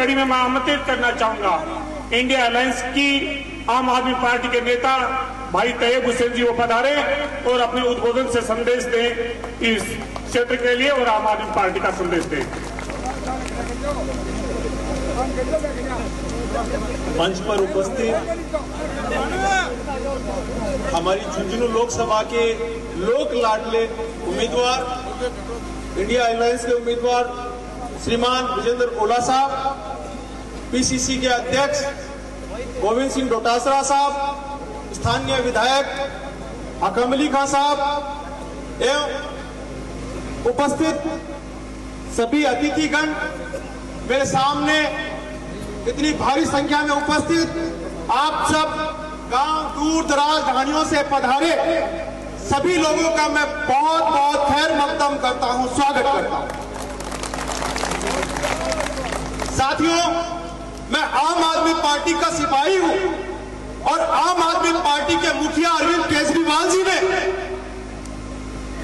कड़ी में मैं आमंत्रित करना चाहूंगा इंडिया अलायंस की आम आदमी पार्टी के नेता भाई तैयब हुसैन जी वो पधारे और अपने उद्बोधन से संदेश दें इस क्षेत्र के लिए और आम आदमी पार्टी का संदेश दें। मंच पर उपस्थित हमारी झुंझुनू लोकसभा के लोक लाडले उम्मीदवार, इंडिया अलायंस के उम्मीदवार श्रीमान विजेंद्र ओला साहब, पीसीसी के अध्यक्ष गोविंद सिंह डोटासरा साहब, स्थानीय विधायक हकम अली खान साहब एवं उपस्थित सभी अतिथिगण, मेरे सामने इतनी भारी संख्या में उपस्थित आप सब गांव दूर दराज ढाणियों से पधारे सभी लोगों का मैं बहुत बहुत खैर मकदम करता हूं, स्वागत करता हूं। साथियों, मैं आम आदमी पार्टी का सिपाही हूं और आम आदमी पार्टी के मुखिया अरविंद केजरीवाल जी ने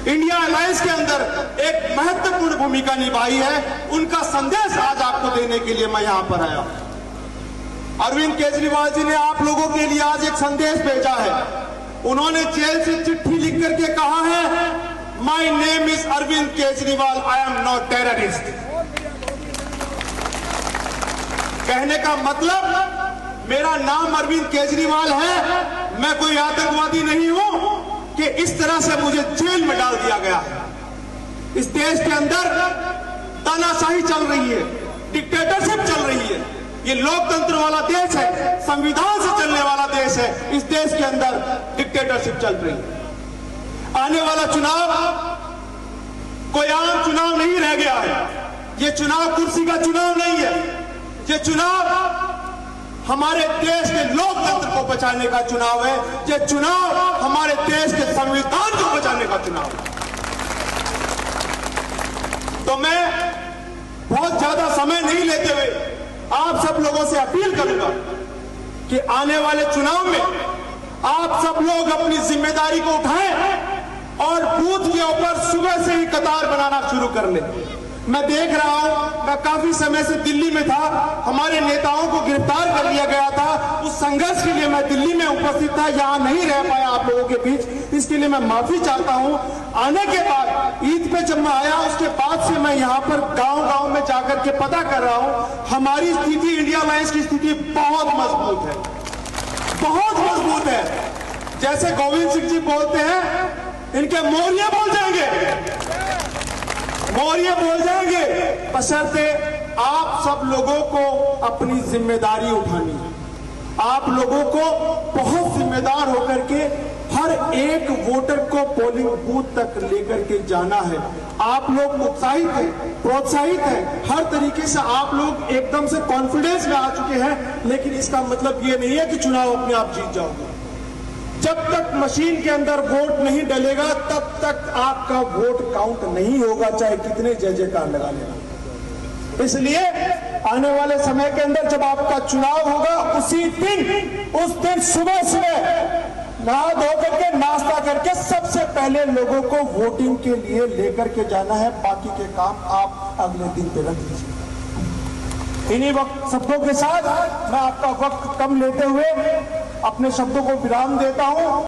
इंडिया अलायंस के अंदर एक महत्वपूर्ण भूमिका निभाई है। उनका संदेश आज आपको देने के लिए मैं यहां पर आया हूं। अरविंद केजरीवाल जी ने आप लोगों के लिए आज एक संदेश भेजा है। उन्होंने जेल से चिट्ठी लिख करके कहा है, my name is Arvind Kejriwal, I am not terrorist. कहने का मतलब मेरा नाम अरविंद केजरीवाल है, मैं कोई आतंकवादी नहीं हूं कि इस तरह से मुझे जेल में डाल दिया गया है। इस देश के अंदर तानाशाही चल रही है, डिक्टेटरशिप चल रही है। ये लोकतंत्र वाला देश है, संविधान से चलने वाला देश है। इस देश के अंदर डिक्टेटरशिप चल रही है। आने वाला चुनाव कोई आम चुनाव नहीं रह गया है। ये चुनाव कुर्सी का चुनाव नहीं है। ये चुनाव हमारे देश के लोकतंत्र को बचाने का चुनाव है। ये चुनाव हमारे देश के संविधान को बचाने का चुनाव है। तो मैं बहुत ज्यादा समय नहीं लेते हुए आप सब लोगों से अपील करूंगा कि आने वाले चुनाव में आप सब लोग अपनी जिम्मेदारी को उठाएं और बूथ के ऊपर सुबह से ही कतार बनाना शुरू कर लें। मैं देख रहा हूं, मैं काफी समय से दिल्ली में था, हमारे नेताओं को गिरफ्तार कर लिया गया था। उस संघर्ष के लिए मैं दिल्ली में उपस्थित था, यहां नहीं रह पाया आप लोगों के बीच, इसके लिए मैं माफी चाहता हूं। आने के बाद ईद पे जब मैं आया, उसके बाद से मैं यहां पर गांव-गांव में जाकर के पता कर रहा हूं। हमारी स्थिति, इंडिया अलायंस की स्थिति बहुत मजबूत है, बहुत मजबूत है। जैसे गोविंद सिंह जी बोलते हैं, इनके मौर्य बोल जाएंगे, मौर्य बोल जाएंगे, बशर्ते आप सब लोगों को अपनी जिम्मेदारी उठानी है। आप लोगों को बहुत जिम्मेदार होकर के हर एक वोटर को पोलिंग बूथ तक लेकर के जाना है। आप लोग उत्साहित हैं, प्रोत्साहित हैं, हर तरीके से आप लोग एकदम से कॉन्फिडेंस में आ चुके हैं, लेकिन इसका मतलब ये नहीं है कि चुनाव अपने आप जीत जाओगे। जब तक मशीन के अंदर वोट नहीं डलेगा तब तक आपका वोट काउंट नहीं होगा, चाहे कितने जय जयकार लगा लेना। इसलिए आने वाले समय के अंदर जब आपका चुनाव होगा, उस दिन सुबह सुबह नहा धो करके नाश्ता करके सबसे पहले लोगों को वोटिंग के लिए लेकर के जाना है। बाकी के काम आप अगले दिन पे रख दीजिए। इन्हीं वक्त शब्दों के साथ मैं आपका वक्त कम लेते हुए अपने शब्दों को विराम देता हूं।